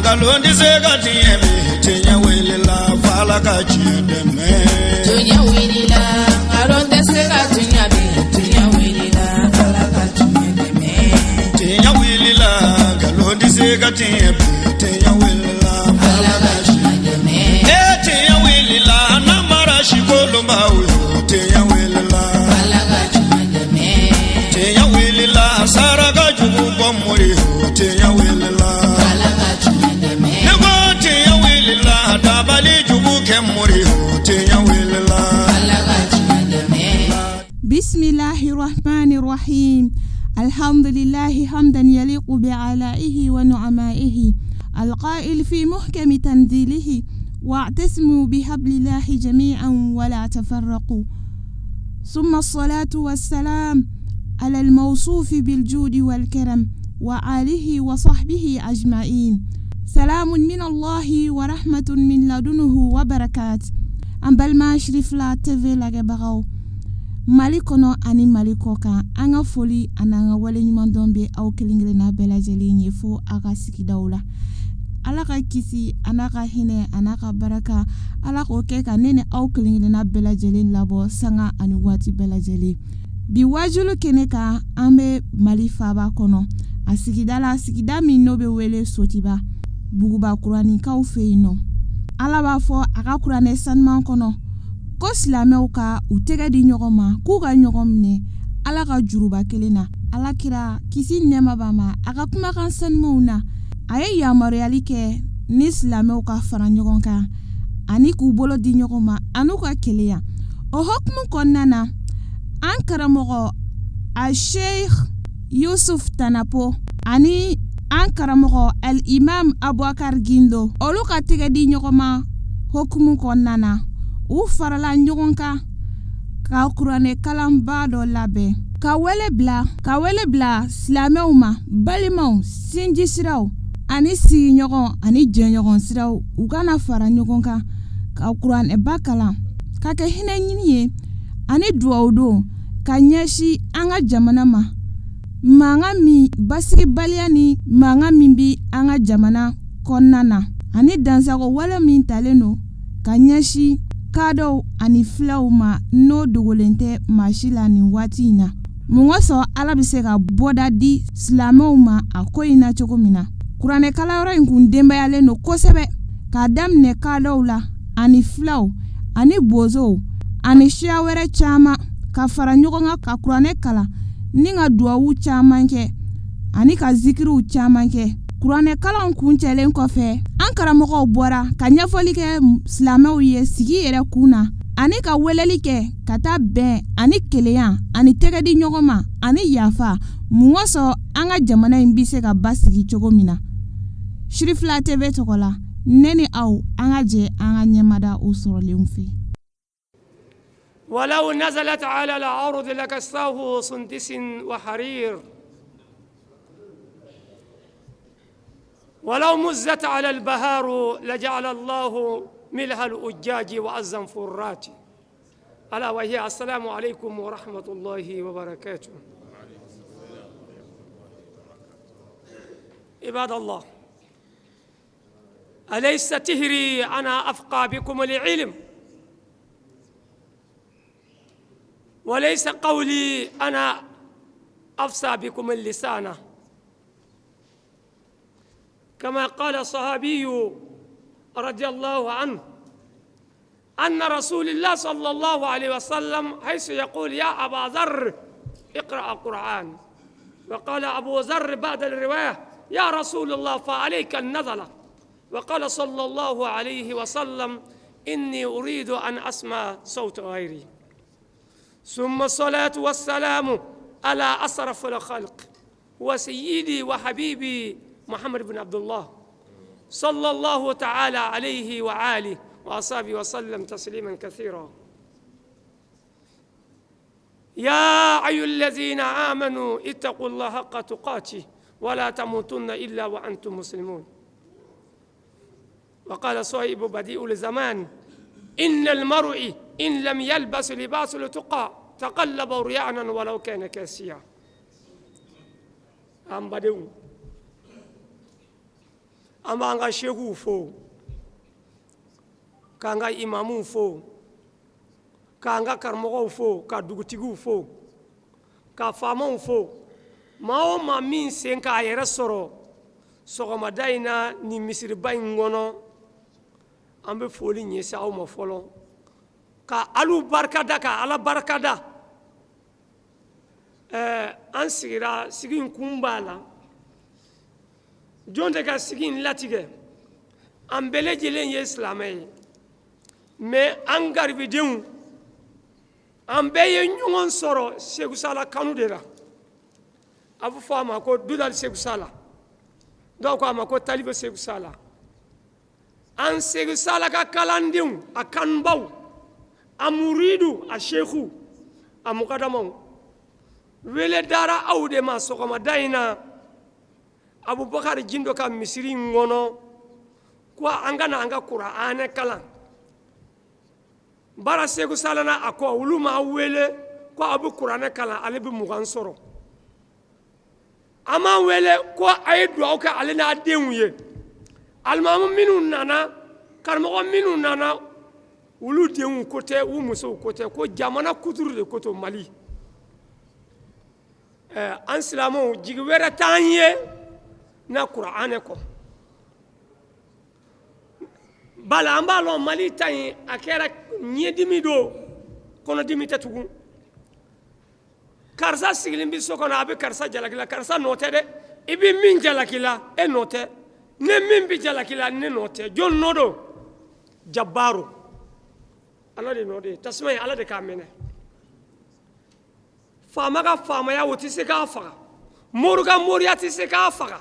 Galondi segati ebe tenya welila fala kachideme. Tenya welila galonde segati nyabe tenya welila fala kachideme. Tenya welila galondi segati ebe tenya welila fala kachideme. Tenya welila namara shikolo mawe tenya welila fala kachideme. Tenya welila saraka jubu bomori tenya welila. بسم الله الرحمن الرحيم الحمد لله حمدا يليق بعلائه ونعمائه القائل في محكم تنزيله واعتصموا بحبل الله جميعا ولا تفرقوا ثم الصلاة والسلام على الموصوف بالجود والكرم وآله وصحبه أجمعين سلام من الله ورحمة من لدنه وبركات أمبل ما شريف لا تفي لغبغو malikono ani malikoka anga foli ananga wale nyumandombe au kilingirina bela jelinye fo aga sikidaula alaka kisi anaka hine anaka baraka alaka okeka nene au kilingirina bela jelin labo sanga ani wati bela jeli bi wajulu keneka ambe malifaba kono asikidala sikidami nobe wele sotiba buguba kurani ka ufeino alaba fo aga kurane sanman kono ko silamɛw ka u tɛgɛ di ɲɔgɔn ma k'u ka ɲɔgɔn minɛ ala ka juruba kelen na ala kira kisi nɛɛma b'a ma a ka kumakan sanumanw na a ye yamaruyali kɛ ni silamɛw ka fara ɲɔgɔn kan ani k'u bolo di ɲɔgɔn ma ani ka keleya o hukumu kɔnɔna na an karamɔgɔ a sheikh Yusuf Tanapo ani an karamɔgɔ al imam Abubakar Gindo olu ka tɛgɛ di ɲɔgɔn ma hukumu kɔnɔna na u farala ɲɔgɔn kan ka kuranɛ kalanba dɔ labɛn ka wele bila silamɛw ma balimaw sinjisiraw ani sigiɲɔgɔn ani jɛɲɔgɔn siraw u kana fara ɲɔgɔn kan ka kuranɛba kalan ka kɛ hinɛ ɲini ye ani duwawu don ka ɲɛsi an ka jamana ma mankan min basigibaliya ni mankan min bi an ka jamana kɔnɔna na ani dansago wale min talen don ka ɲɛsi kadow ani filaw ma no dogolen tɛ maasi la nin waati in na mun sɔn ala bɛ se ka bɔda di silamɛw ma a ko in na cogo min na kuranɛ kalayɔrɔ in kun denbayalen don kosɛbɛ k'a daminɛ kadow la ani filaw ani bozow ani siya wɛrɛ caman ka fara ɲɔgɔn kan ka kuranɛ kalan ni ka duwawu caman kɛ ani ka zikiriw caman kɛ kuranɛ kalanw kuncɛlen kɔfɛ an karamɔgɔw bɔra ka ɲɛfɔli kɛ silamɛw ye sigi yɛrɛ kun na ani ka weleli kɛ ka taa bɛn ani keleya ani tɛgɛ di ɲɔgɔn ma ani yafa mun sɔn an ka jamana in bɛ se ka basigi cogo min na Shirifla TV tɔgɔ la ne ni aw an ka jɛ an ka ɲɛmada o sɔrɔlen fɛ ولو نزلت على الأرض لكساه سندس وحرير ولو مزت على البهار لجعل الله ملها الأجاج والزنفرات ألا وهي السلام عليكم ورحمة الله وبركاته عباد الله أليس تهري أنا أفقى بكم العلم وليس قولي أنا أفصى بكم اللسان كما قال الصحابي رضي الله عنه أن رسول الله صلى الله عليه وسلم حيث يقول يا أبا ذر اقرأ القرآن وقال أبو ذر بعد الرواية يا رسول الله فعليك النزلة وقال صلى الله عليه وسلم إني أريد أن أسمع صوت غيري ثم الصلاة والسلام على أشرف الخلق وسيدي وحبيبي محمد بن عبد الله صلى الله تعالى عليه وآله وأصحابه وسلم تسليما كثيرا يا أيها الذين آمنوا اتقوا الله حق تقاته ولا تموتن إلا وأنتم مسلمون وقال صهيب بديء الزمان إن المرء إن لم يلبس لباس التقى تقلب ريانا ولو كان كاسيا أم بدو an b'an ka sheikuw fo k'an ka imamuw fo k'an ka karamɔgɔw fo ka dugutigiw fo ka faamaw fo maa o maa min sen k'a yɛrɛ sɔrɔ sɔgɔmada in na nin misiriba in kɔnɔ an bɛ foli ɲɛsin aw ma fɔlɔ ka alu barikada ka ala barikada an sigira sigi in kun b'a la jɔn tɛ ka sigi in latigɛ an bɛɛ lajɛlen ye silamɛ ye mais an garibidenw an bɛɛ ye ɲɔgɔn sɔrɔ Segu Sala kanu de la a bɛ fɔ a ma ko Dudal Segu Sala dɔw ko a ma ko Talibe Segu Sala an Segu Sala ka kalandenw a kanubaw a muridu a sheikhu a mukadamaw wele dara aw de ma sɔgɔmada in na Abubakar Jindo ka misiri in kɔnɔ ko an kana an ka Kuranɛ kalan bara Segu Sala na a ko olu ma wele ko a bɛ Kuranɛ kalan ale bɛ 20 sɔrɔ a ma wele ko a ye dugawu kɛ ale n'a denw ye alimamu minnu nana karamɔgɔ minnu nana olu denw ko tɛ u musow ko tɛ ko jamana kuturu de ko to Mali an silamɛw jigi wɛrɛ t'an ye na Kuranɛ kɔ bala an b'a lɔn Mali ta in a kɛra ɲɛdimi do kɔnɔdimi tɛ tugun karisa sigilen bɛ so kɔnɔ a bɛ karisa jalaki la karisa nɔ tɛ dɛ i bɛ min jalaki la e nɔ tɛ ne min bɛ jalaki la ne nɔ tɛ jɔn nɔ do Jabaru ala de nɔ de tasuma ye ala de k'a minɛ faama ka faamaya o tɛ se k'a faga mori ka moriya tɛ se k'a faga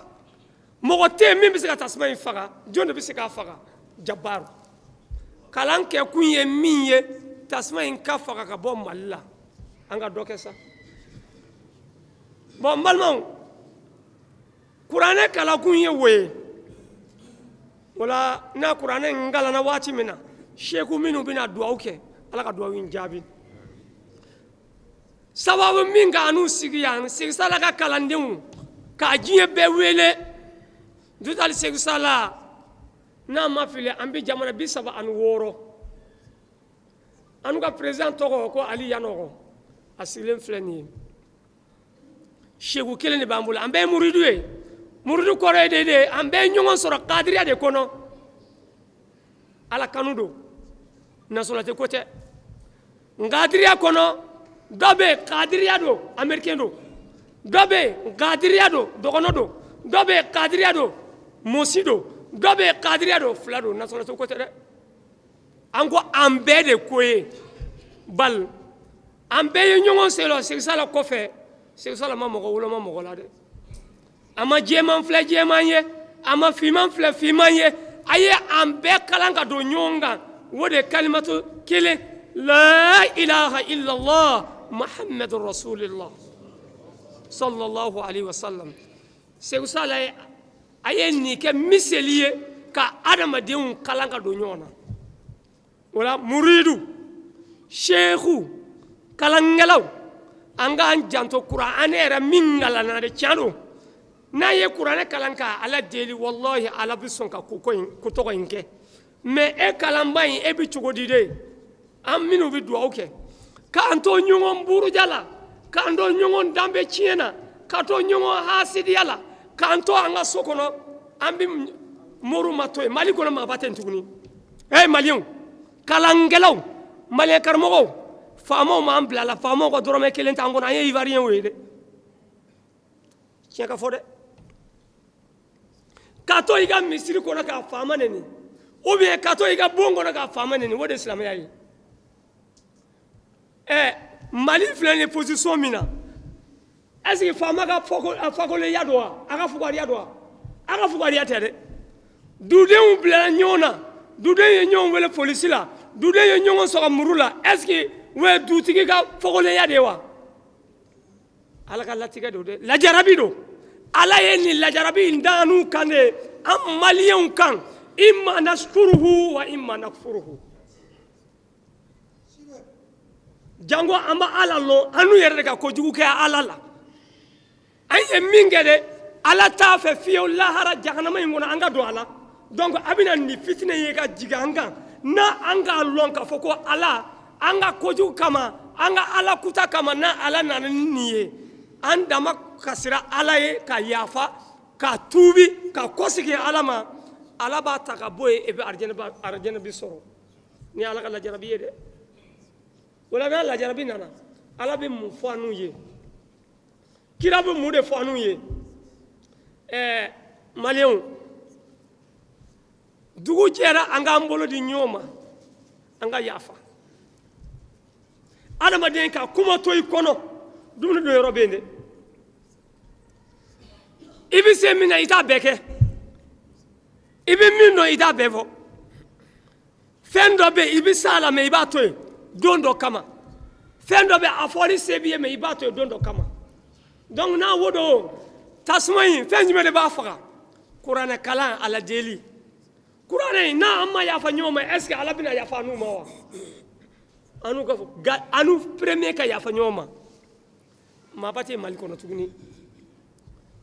mɔgɔ tɛ yen min bɛ se ka tasuma in faga jɔn de bɛ se k'a faga Jabaru kalan kɛ kun ye min ye tasuma in ka faga ka bɔ Mali la an ka dɔ kɛ sa bon n balimaw Kuranɛ kalan kun ye o ye wala n'a Kuranɛ in kalanna waati min na sheku minnu bɛna dugawu kɛ ala ka dugawu in jaabi sababu min ka anu sigi yan Segu Sala ka kalandenw k'a diɲɛ bɛɛ wele Dudal Segu Sala n'a ma fili an bɛ jamana 36 anu ka président tɔgɔ ko Ali Yanɔgɔ a sigilen filɛ nin ye sheku kelen de b'an bolo an bɛɛ ye muridu ye muridu kɔrɔ ye de an bɛɛ ye ɲɔgɔn sɔrɔ kadiriya de kɔnɔ ala kanu do nasolate ko tɛ kadiriya kɔnɔ dɔ bɛ yen kadiriya do américain do dɔ bɛ yen kadiriya do dɔgɔnɔ do dɔ bɛ yen kadiriya do mosi do dɔ bɛ yen kadiriya do fila do nasolate ko tɛ dɛ an ko an bɛɛ de ko ye bal an bɛɛ ye ɲɔgɔn selo Segu Sala kɔfɛ Segu Sala ma mɔgɔ woloma mɔgɔ la dɛ a ma jɛman filɛ jɛman ye a ma fiman filɛ fiman ye a ye an bɛɛ kalan ka don ɲɔgɔn kan o de kalimatu kelen la ilaha illallah Muhammadu Rasulillah sallallahu alaihi wasallam Segu Sala a ye nin kɛ miseli ye ka adamadenw kalan ka don ɲɔgɔn na wala muridu sheikhu kalankɛlaw an k'an janto Kuranɛ yɛrɛ min kalanna de tiɲɛ don n'a ye Kuranɛ kalan ka ala deli wallahi ala bɛ sɔn ka ko tɔgɔ in kɛ mais e kalanba in e bɛ cogo di de an minnu bɛ dugawu kɛ k'an to ɲɔgɔn buruja la k'an to ɲɔgɔn danbe tiɲɛ na ka to ɲɔgɔn hasidiya la k'an to an ka so kɔnɔ an bɛ moriw ma to yen Mali kɔnɔ maaba tɛ yen tuguni maliyɛnw kalankɛlaw maliyɛn karamɔgɔw faamaw m'an bila la faamaw ka dɔrɔmɛ 1 t'an kɔnɔ an ye ivoiriyɛnw ye dɛ tiɲɛ ka fɔ dɛ ka to i ka misiri kɔnɔ k'a faama neni ou bien ka to i ka bon kɔnɔ k'a faama neni o de silamɛya ye Mali filɛ nin ye position min na est-ce que faama ka fakoleya don wa a ka fugariya don wa a ka fugariya tɛ dɛ dudenw bilala ɲɔgɔn na duden ye ɲɔgɔn wele polisi la duden ye ɲɔgɔn sɔgɔ muru la est-ce que o ye dutigi ka fakoleya de ye wa ala ka latigɛ do dɛ lajarabi do ala ye nin lajarabi in da an'u kan de an maliyɛnw kan imma nashkuruhu wa imma nakfuruhu jango an bɛ ala lɔn an n'u yɛrɛ de ka kojugu kɛ ala la an ye min kɛ dɛ ala t'a fɛ fiyewu lahara jahanama in kɔnɔ an ka don a la donc abina ni fitna ye ka jiganga na anga lon ka foko ala anga koju kama anga ala kuta kama na ala nanani ye andama kasira ala ye ka yafa ka tubi ka kosigi ala ma ala ba ta ka boye e be arjana bi soro ni ala ka la jarabi ye de wala na la jarabi nana ala be mu fanu ye kira be mu de fanu ye malion dugu jera anga mbolo di nyoma anga yafa adama den ka kuma toy kono dumna do yoro bende ibi se mina ita beke ibi minno ita bevo fendo be ibi sala me iba toy dondo kama fendo be afori sebiye me iba toy dondo kama donc na wodo tasmay fenji me de ba faga qur'ana kala ala deli qur'ana na amma ya fa nyoma est ce que ala bina ya fa nu mawa anu ga anu premier ka ya fa nyoma ma bate maliko na tuguni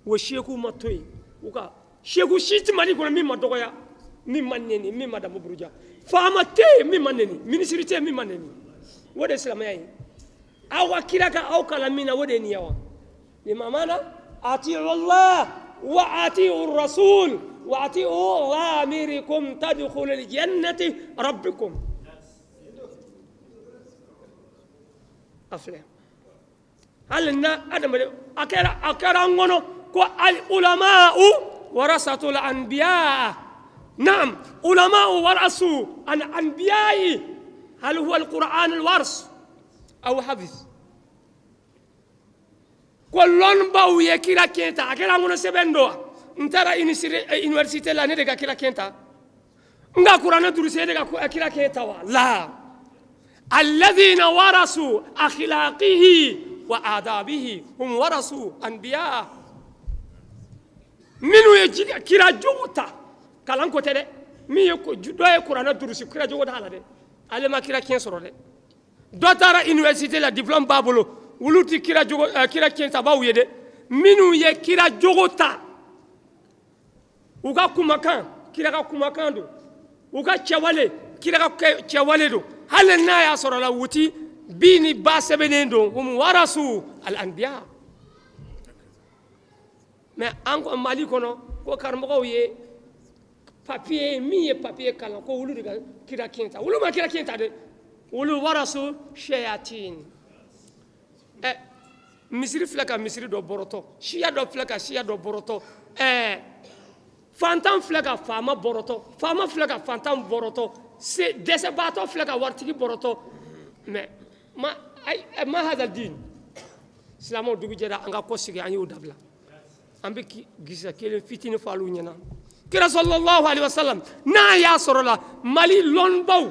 wo sheku matoy uka sheku shiti maliko na mi madogoya mi maneni mi madam buruja fama te mi maneni ministry te mi maneni wode islamai awa kiraka au kalamina wode ni yawa lima mana ati'u Allah wa ati'u ar-rasul wa ati'u amirikum tadkhulul jannati rabbikum afle halna adam akara ngono ko al ulama'u warasatul anbiya نعم علماء ورثوا عن أنبياء هل هو القرآن الورث أو حفظ كلون باو يكيرا كينتا أكيرا مونا سبندوا نترى إنورسيتي لا ندك كيرا كينتا نغا قرآن درسي ندك كيرا كينتا لا الذين ورثوا أخلاقه وآدابه هم ورثوا أنبياء منو يجي كيرا جوتا kalan ko tede mi ko do e qur'ana durusi kira jogo dala de ale ma kira ken soro de do tara université la diplôme babolo wuluti kira jogo kira ken ta bawu yede minu ye kira jogo ta uga kumakan kira ka kumakan do uga chewale kira ka chewale do halen na ya soro la wuti bini ba sebenendo hum warasu al anbiya mais anko mali kono ko karmo ye papier mi e papier kala ko wulu diga kira kenta wulu ma kira kenta de wulu warasu shayatin misri flaka misri do boroto shia do flaka shia do boroto fantam flaka fama boroto fama flaka fantam boroto se desabato flaka wartigi boroto mais ma hada din islamo dugu jeda anga ko sigi anyu dabla ambe gisa kele fitini falu nyana kira sallallahu alaihi wasallam na ya sorola mali lonbaw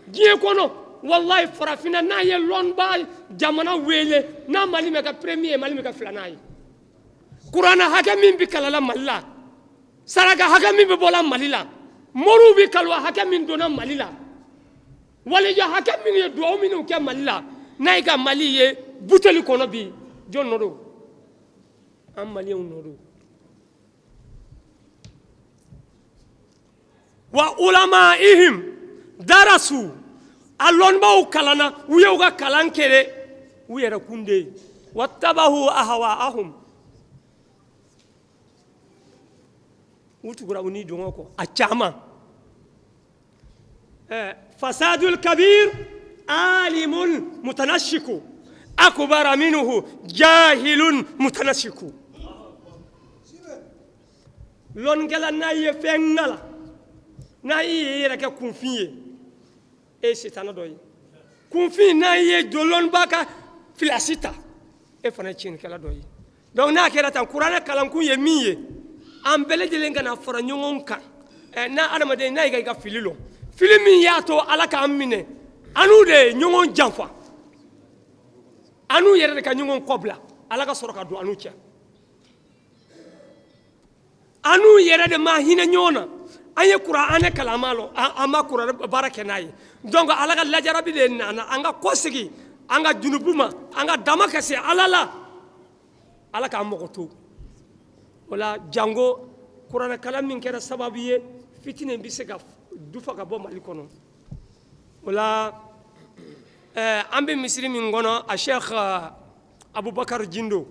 die kono wallahi farafina na ye lonba jamana wele na mali me ka premier mali me ka flanai qur'ana haka min bi kalala malla saraka haka min bi bola malila moru bi kalwa haka min dona malila wali ja haka min ye do min ke malila nay ka mali ye buteli kono bi jonno do am mali on do wa ulama'ihim darasu alonbaw kalana uyuga kalankere uyera kunde wattabahu ahwa'ahum utugura uni dongoko achama fasadul kabir alimun mutanashiku akbar minhu jahilun mutanashiku lon gala naye fengala na yera ka kunfiye e setana doyi kunfi na ye dolon baka filasita e fana chin kala doyi donc na kera tan qur'ana kalan kun ye miye am bele jelen kana fora nyongon kan na adama de na ga fililo filimi yato alaka amine anu de nyongon janfa anu yera ka nyongon kobla alaka soroka do anu tia anu yera de ma hina nyona aye qur'ana kalamalo ama qur'ana barake nay donc alaga lajarabi de nana anga kosigi anga junubuma anga damakase alala alaka mokoto wala jango qur'ana kalam min kera sababiye fitine bi se ka dufa ka bɔ Mali kɔnɔ o la an bɛ misiri min kɔnɔ a Sheikh Abubakar Jindo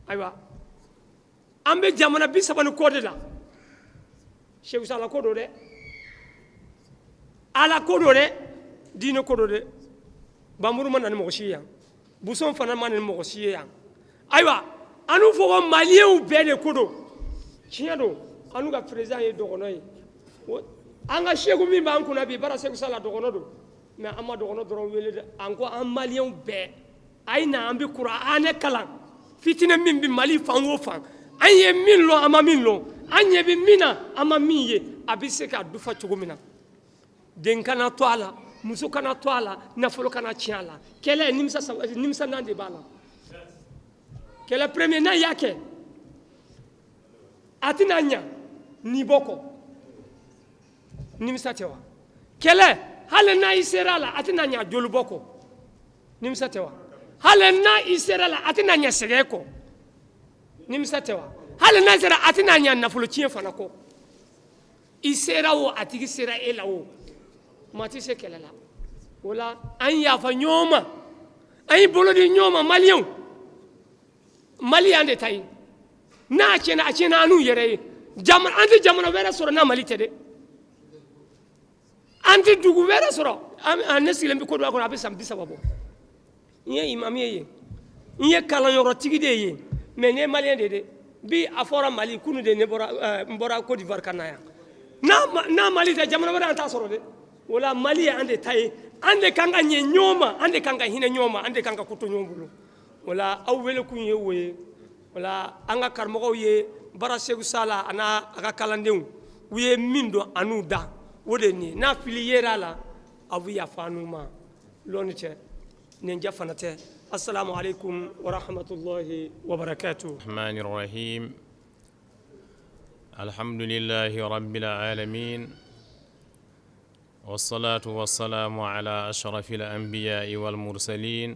ayiwa an bɛ jamana 30 ko de la Sheikh Sala ko do dɛ ala ko do dɛ diinɛ ko do dɛ Bamuru ma na ni mɔgɔ si ye yan Buson fana ma na ni mɔgɔ si ye yan ayiwa anu fɔ ko maliyɛnw bɛɛ de ko do tiɲɛ do anu ka président ye dɔgɔnɔ ye an ka Sheikh min b'an kunna bi bara Sheikh Sala dɔgɔnɔ do mais an ma dɔgɔnɔ dɔrɔn wele dɛ an ko an maliyɛnw bɛɛ a ye na an bɛ Kuranɛ kalan fitine min bɛ Mali fan o fan an ye min lɔn an ma min lɔn an ɲɛ bɛ min na an ma min ye a bɛ se ka dufa cogo min na den kana to a la muso kana to a la nafolo kana tiɲɛ a la kɛlɛ nimisa de b'a la kɛlɛ premier n'a y'a kɛ a tɛna ɲa ni bɔ kɔ nimisa tɛ wa kɛlɛ hali n'a i sera a la a tɛna ɲa joli bɔ kɔ nimisa tɛ wa hali n'a i sera a la a tɛna ɲa sɛgɛn kɔ nimisa tɛ wa hali n'a sera a tɛna ɲa nafolo tiɲɛ fana kɔ i sera o a tigi sera e la o maa tɛ se kɛlɛ la o la an yafa ɲɔgɔn ma an y'i bolo di ɲɔgɔn ma maliyɛnw Mali y'an de ta ye n'a tiɲɛna a tiɲɛna an n'u yɛrɛ ye an tɛ jamana wɛrɛ sɔrɔ n'a Mali tɛ dɛ an tɛ dugu wɛrɛ sɔrɔ ne sigilen bɛ Côte d'Ivoire kɔnɔ a bɛ san 30 bɔ n ye imam ye yen n ye kalanyɔrɔtigi de ye yen mais ne ye maliyɛn de ye dɛ bi a fɔra Mali kunu de n bɔra Côte d'Ivoire ka na yan n'a Mali tɛ jamana wɛrɛ an t'a sɔrɔ dɛ o la Mali ye an de ta ye an de kan ka ɲɛ ɲɔgɔn ma an de kan ka hinɛ ɲɔgɔn ma an de kan ka ko to ɲɔgɔn bolo o la aw wele kun ye o ye o la an ka karamɔgɔw ye bara Seku Sala a n'a ka kalandenw u ye min dɔn a n'u da o de nin n'a fili yera la aw bɛ yafa an n'u ma lɔnni tɛ nin ja fana tɛ assalamu alaikum wa rahmatullahi wa barakatuh rahmanir rahim alhamdulillahi rabbil alamin والصلاة والسلام على أشرف الأنبياء والمرسلين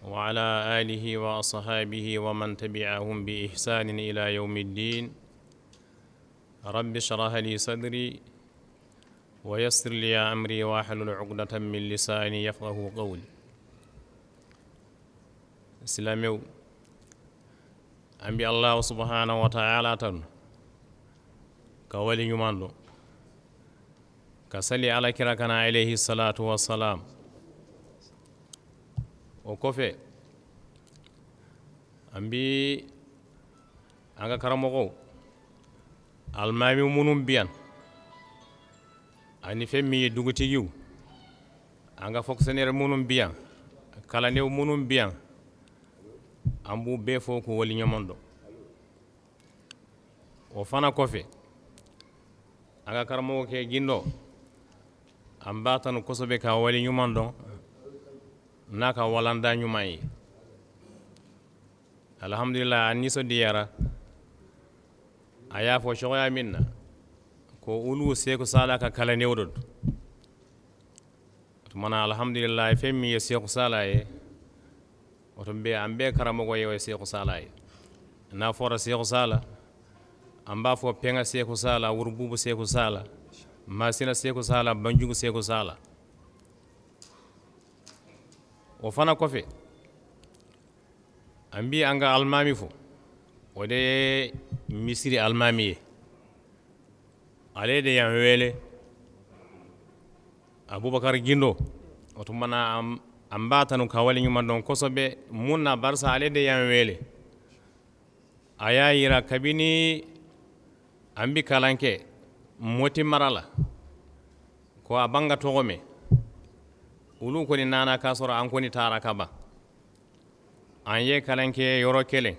وعلى آله وأصحابه ومن تبعهم بإحسان إلى يوم الدين رب اشرح لي صدري ويسر لي أمري واحلل عقدة من لساني يفقه قولي سلاميو أنبي الله سبحانه وتعالى كولي يماندو كسلي على كراكنا عليه الصلاة والسلام وكفي أمبي أنك كرمغو المامي منون بيان أني فمي دوغتيو أنك فوكسنير منون بيان كالانيو منون بيان أمبو بيفوكو ولي نيماندو وفانا كفي أنك كرمغو كي جيندو an batanu kosobe ka wali ñuman don naka walanda ñuman yi alhamdulillah an niso diyara aya fo shoya minna ko ulu Seku Sala ka kala newdod to mana alhamdulillah femmi ye Seku Sala ye oto be ambe karamogo ye Seku Sala ye na fora Seku Sala amba fo penga Seku Sala wurbubu Seku Sala masina Seku Sala banjugu Seku Sala o fana kofe ambi anga almami fo o de misiri almami ale de yan wele Abubakar Gindo o to mana ambatanu kawali nyuma don kosobe munna barsa ale de yan wele aya yira kabini ambi kalanke moti marala ko abanga togome ulu ko ni nana kasoro an ko ni tara kaba an ye kalanke yoro kelen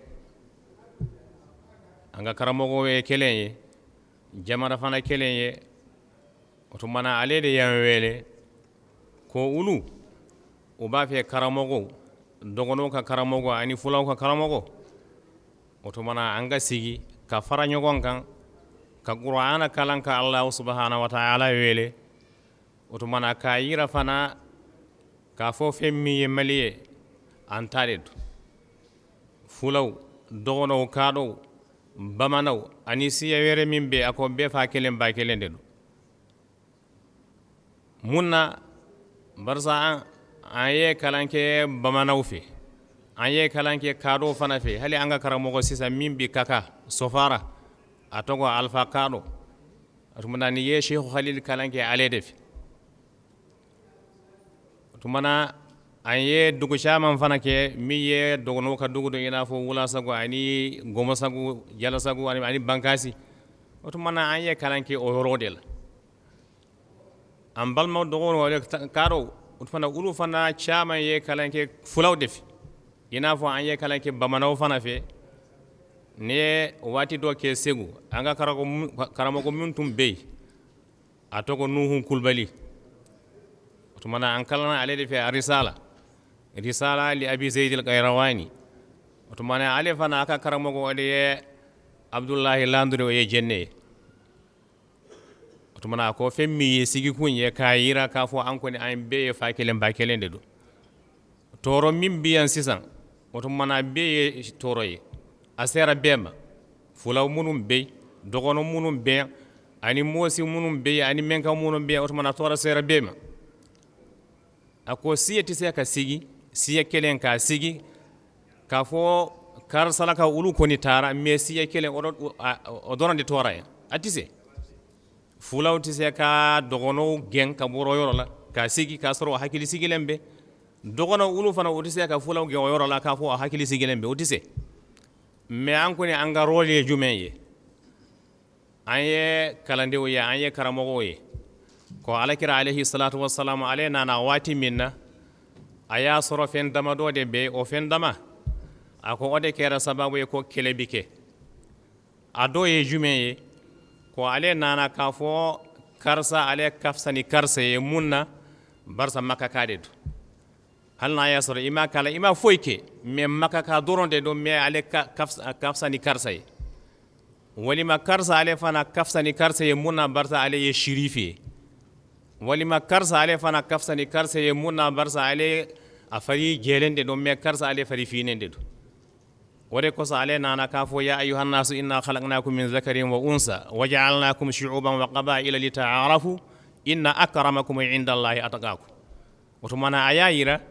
anga karamogo we kelen ye jamara fana kelen ye oto mana ale de yan wele ko ulu o ba fe karamogo dogono ka karamogo ani fulaw ka karamogo oto mana anga sigi ka fara nyogon kan ka Qur'ana kalanka Allah subhanahu wa ta'ala wele oto mana ka yira fana ka fo femmi ye maliye antaredo fulaw dogono kado bamanaw ani siya were min be ako be fa kelen ba kelen de munna barsa an ye kalanke bamanaw fe an ye kalanke kado fana fe hali anga karamogo sisa min bi kaka sofara atogo alfa kado atumana ni ye Sheikh Khalil kalanke ale def tumana an ye dugu caman fana ke min ye dogono ka dugu do ina fo wula sago ani goma sago jala sago ani bankasi tumana an ye kalanke o rodel an balma dogono wala karo tumana ulu fana caman ye kalanke fulaw def ina fo an ye kalanke bamanaw fana fe ne wati do ke segu anga karamo ko mun tum bey atoko nuhun kulbali tumana an kalana ale de fe risala li abi zaid al-qayrawani tumana ale fana aka karamo ko wade abdullah landure ye jenne tumana ko femmi sigi kunye kayira ka fo an ko ni an be fa kelen ba kelen de do toro min biyan sisan tumana be toroye asera bema fulaw munum be dogono munum be ani mosi munum be ani menka munum be otmana tora sera bema ako siyeti se ka sigi siya kelen ka sigi ka fo kar salaka ulu koni tara me siya kelen odoron de tora atise fulaw tise ka dogono gen ka boro yorola ka sigi ka soro hakili sigi lembe dogono ulu fana utise ka fulaw gen yorola ka fo hakili sigi lembe utise me an koni an ga role jumeye an ye kalandewo ye an ye karamogo ye ko alakira alayhi salatu wassalam ale nana wati minna aya soro fen dama do de be o fen dama ako ode kera sababu ye ko kelebike ado ye jumeye ko ale nana ka fo karsa ale kafsani karsa ye munna barsa makka kadedu halna ya soro ima kala ima foyke me makaka doronde do me ale kafsani karsay walima karsa ale fana kafsani karsay munna barsa ale ye shirifi walima karsa ale fana kafsani karsay munna barsa ale afari gelende do me karsa ale fari finende do wore ko sa ale nana ka fo ya ayuhan nasu inna khalaqnakum min zakarin wa unsa waja'alnakum shu'uban wa qaba'ila lita'arafu inna akramakum 'indallahi atqakum otumana ayayira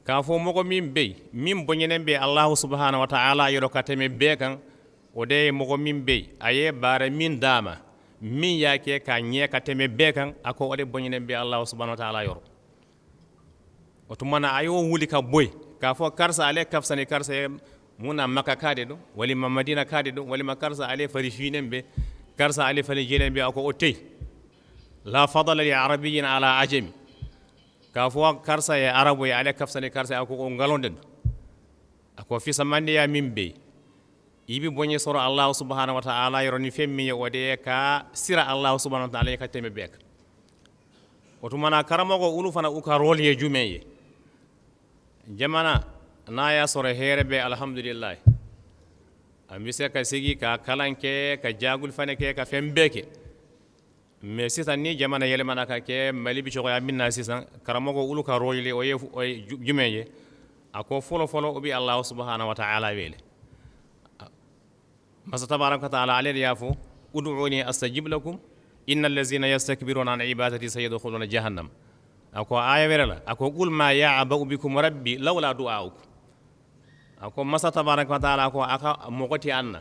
ka fo mogo min bey min bonyenen be Allah subhanahu wa ta'ala yoro kateme be kan o de mogo min bey aye bare min dama min yake ka nye kateme be kan ako o de bonyenen be Allah subhanahu wa ta'ala yoro o tumana ayo wuli ka boy ka fo karsa ale kafsani karsa muna makka kade do wali madina kade do wali karsa ale fari finen be karsa ale fari jelen be ako o tey la fadala li arabiyyin ala ajami ka fo karsa ya arabu ya ale kafsani karsa ako ko ngalonden ako fi samande ya mimbe ibi bonye soro Allah subhanahu wa ta'ala yoroni femmi wode ka sira Allah subhanahu wa ta'ala ka teme bek otumana karamogo ulu fana uka role ye jumeye jamana na ya soro herebe alhamdulillah ambise ka sigi ka kalanke ka jagul fane ke ka fembeke mais sisan ni jamana yelemana ka ke mali bi cogoya minna sisan karamogo ulu ka royle o jumeye ako folo obi Allah subhanahu wa ta'ala wele masa tabaraka ta'ala alayhi yafu ud'uni astajib lakum innal ladzina yastakbiruna an ibadati sayadkhuluna jahannam ako aya werala ako qul ma ya'ba'u bikum rabbi lawla du'aukum ako masa tabaraka ta'ala ako aka mogoti anna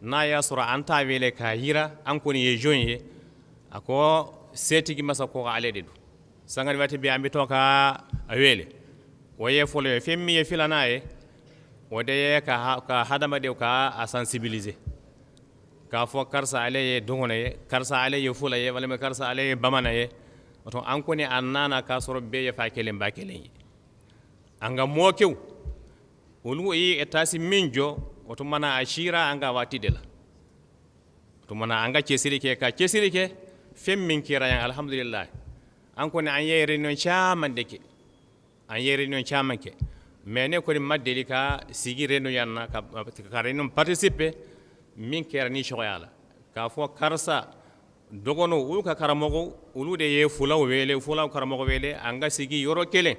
na ya sura anta wele ka hira an koni ye jonye ako setigi masa ko ale dedu sangani wati bi ambi to ka awele waye folo femmi ye filanaye wode ka hadama de ka a sensibiliser ka fo karsa ale ye dongone karsa ale ye fula ye wala karsa ale ye bamana ye to an koni annana ka soro be ye fa kelen ba kelen anga mokew ulu yi etasi minjo oto mana ashira anga wati dela to mana anga kesirike ka kesirike femmin kira yan alhamdulillah an ko ne an yere non chaman deke an yere non chaman ke mene ko maddeli ka sigi reno yanna ka reno participer min kera ni shoyala ka fo karsa dogono ulu ka karamogo ulu de ye fulaw wele fulaw karamogo wele anga sigi yoro kelen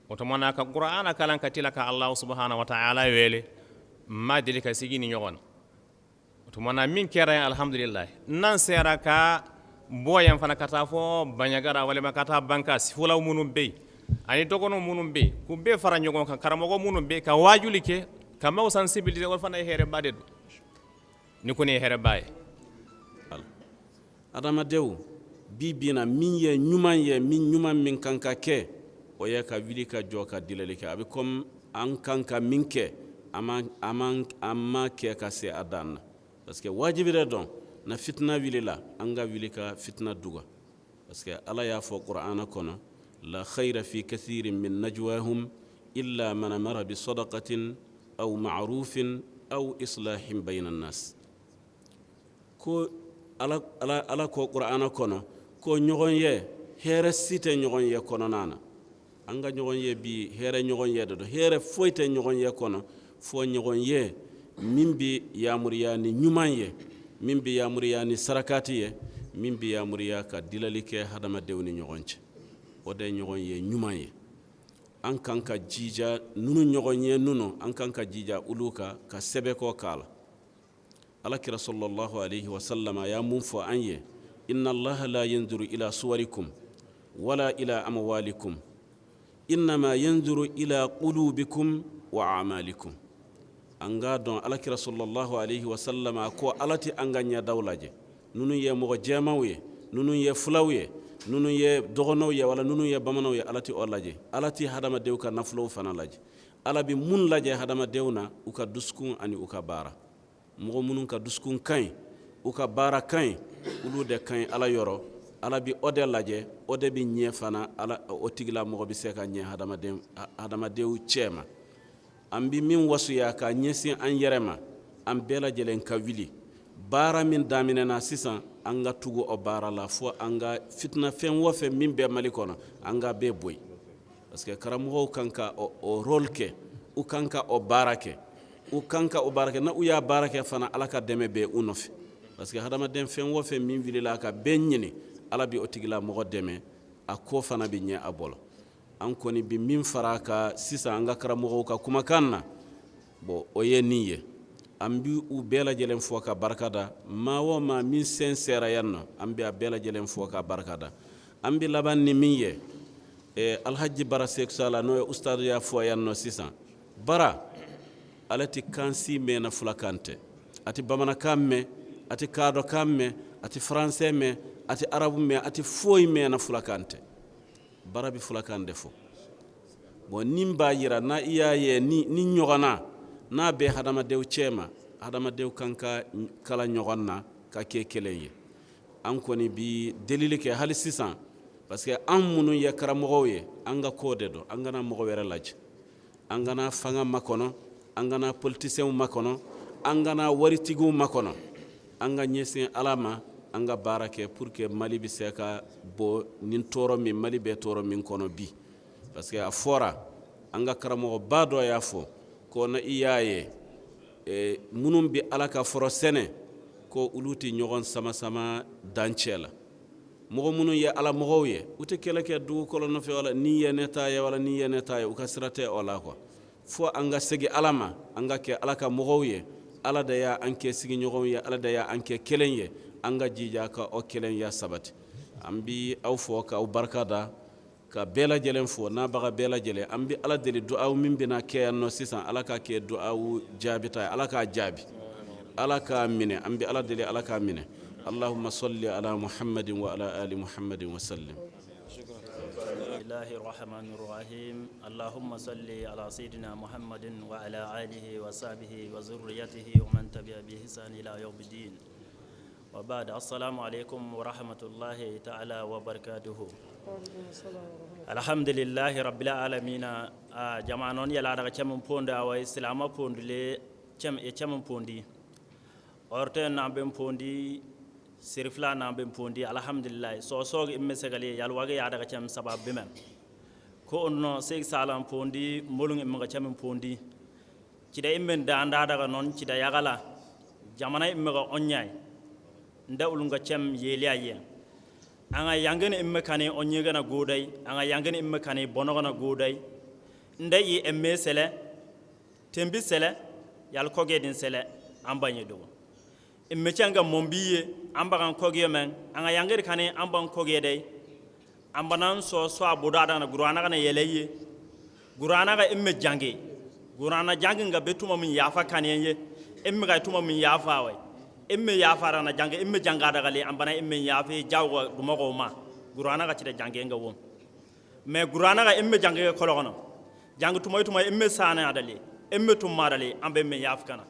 oto mana ka qur'ana kalan katila ka Allah subhanahu wa ta'ala wele maddeli ka sigi ni nyogon tumana min kera alhamdulillah nan sera ka boyan fana kata fo banyagara wala kata banka sifula munum be ani dogono munum be ku be fara nyogon kan karamogo munum be ka wajuli ke ka maw sensibilité wal fana here bade ni ko ne here baye adama dew bibina min ye nyuman min kanka ke o ye ka wili ka joka dilale ke abi comme an kanka min ke amma ke ka se adan parce que wajibi re don na fitna wili la anga wili ka fitna duga parce que ala ya fo qur'ana kono la khayra fi kathirin min najwahum illa man amara bi sadaqatin aw ma'rufin aw islahin bayna an-nas ko ala ko qur'ana kono ko ñogon ye here site ñogon ye kono nana anga ñogon ye bi here ñogon ye do here foyte ñogon ye kono fo ñogon ye mimbi yamuriya ni ñuman ye mimbi yamuriya ni sarakati ye mimbi yamuriya ka dilali ke hadama dewni ñogon ci o de ñogon ye ñuman ye an kan ka jija nunu ñogon ye nunu an kan ka jija uluka ka sebe ko kala alakira sallallahu alayhi wa sallama ya mun fo an ye inna allaha la yanzuru ila suwarikum wala ila amwalikum innama yanzuru ila qulubikum wa a'malikum anga don alakira sallallahu alayhi wa sallama ko alati anga nya dawlaje nunu ye mo jemawe nunu ye fulawe nunu ye dogono ye wala nunu ye bamano ye alati olaje alati hadama dew ka naflo fana laje alabi mun laje hadama dewna uka duskun ani uka bara mogo munun ka duskun kain uka bara kain ulu de kain ala yoro ala bi ode laje ode bi nye fana ala o tigla mogo bi seka nye hadama dew chema ambi min wasu ya ka nyesi an yerema am bela jelen ka wili bara min damine na sisan anga tugo o bara la fo anga fitna fen wo fe min be malikono anga be boy parce que karamo kanka o role ke u kanka o barake u kanka o barake na u ya barake fana alaka deme be unofi parce que hadama dem fen wo fe min wili la ka be nyini ala bi o tigila mo deme a ko fana bi nya abolo an koni bi min faraka sisa anga karamo ka kuma kanna bo o ye niye ambi u bela jelen fo ka barkada ma wo ma min sincère yanno ambi a bela jelen fo ka barkada ambi laban ni min ye alhaji bara sek sala no ustad ya fo yanno sisan bara alati kansi me na fulakante ati bamana kamme ati kado kamme ati français me ati arabu me ati foy me na fulakante bara bi fulakande fo bo nimba yira na iyaye ni nyogana na be hadama dew chema hadama dew kanka kala nyogonna ka ke keleye an koni bi delile ke hal sisan parce que an munu ya karamogo ye anga kode do angana mogo were laj angana fanga makono angana politicien makono angana waritigu makono anga nyesen alama anga barake pour que mali bi seka bo nin toro mi mali be toro min kono bi parce que a fora anga karamogo bado ya fo ko na iyaye munum bi alaka foro sene ko uluti nyogon sama dancela mogo munun ye ala mogo ye ute kele ke du ko no fe wala ni ye neta ye wala ni ye neta ye ukasirate ola ko fo anga segi alama anga ke alaka mogo ye ala da ya anke sigi nyogon ye ala da ya anke kelen ye anga jija ka o kelen ya sabati ambi aw fo ka aw barkada ka bela jelen fo na baga bela jele ambi ala deli du'a min bina ke no sisan ala ka ke du'a jabita ala ka jabi ala ka mine ambi ala deli ala ka mine اللهم صل على محمد وعلى آل محمد وسلم الله الرحمن الرحيم اللهم صل على سيدنا محمد وعلى آله وصحبه وذريته ومن تبع بإحسان إلى يوم الدين وبعد السلام عليكم ورحمة الله تعالى وبركاته الحمد لله رب العالمين جمعنا يلا رجع كم بوندا وإسلام بوندلي كم بوندي أرتين نعم بوندي sirfla na ben pondi alhamdulillah so imme segale yalwaga ya daga cam sabab bima ko onno seg salam pondi molung imme ga cam pondi ci da imme da anda daga non ci da yagala jamana imme ga onyay nda ulunga cam yeliaye anga yangene imme kane onye gana goday anga yangene imme kane bono gana goday nda yi imme sele tembi sele yal ko gedin sele ambanye do imme changa mombiye ambagan kogye men anga yangir kane amban kogye dai ambanan so abuda dana gurana kana yeleye gurana ga imme jange gurana jange nga betuma min yafa kanyenye imme ga tuma min yafa wai imme yafa rana jange imme janga daga le ambana imme yafa jawo dumago ma gurana ga cide jange nga won mais gurana ga imme jange ko kologono jange tuma imme sana adale imme tumma dale ambe me yafa kana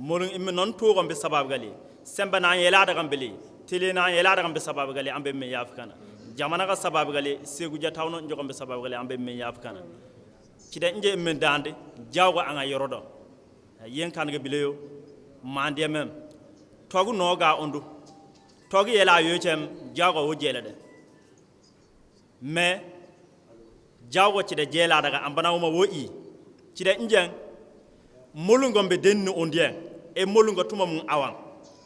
molun imme non to gombe sabab gali semba na yela daga mbeli tele na yela daga be sabab gali ambe me yafa kana jamana ga sabab gale segu jatawno njogombe sabab gale ambe men yaf kana cide nje men dande jawgo anga yorodo yen kan ga bileyo mande mem togu noga ondu togu yela yocem jawgo wo jele de me jawgo cide jela daga ambana wo ma wo i cide nje molungombe denno ondien e molungo tuma mun awan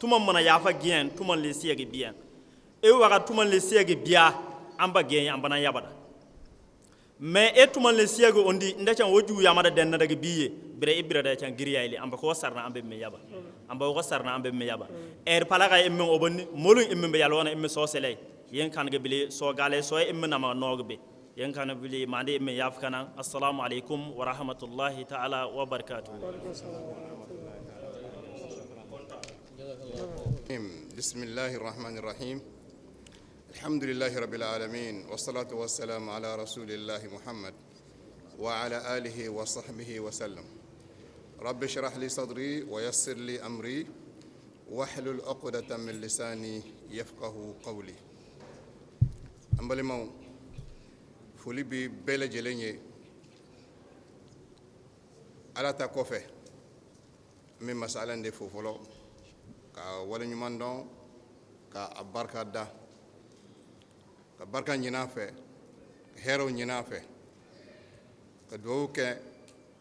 tuma mona yafa gien tuma le siege bien e waga tuman le siege biya amba gen ambana yabada mais e tuman le siege ondi ndacan woju yamada denna daga biye bire ibira da can giriya ile amba ko sarna ambe me yaba amba ko sarna ambe me yaba er palaga emme obonni molun emme be yalwana emme so sele yen kan ga bile so gale so emme nama nogbe yen kan bile mande emme yafkana assalamu alaikum wa rahmatullahi ta'ala wa barakatuh bismillahir rahmanir rahim الحمد لله رب العالمين والصلاة والسلام على رسول الله محمد وعلى آله وصحبه وسلم رب اشرح لي صدري ويسر لي أمري واحلل عقدة من لساني يفقه قولي أمبالي مو فولي بي بيلا جليني على تاكوفي من مسألة دي فوفولو كا ولي نيماندون كا أباركا دا ka barka ñina fe hero ñina fe ka do ke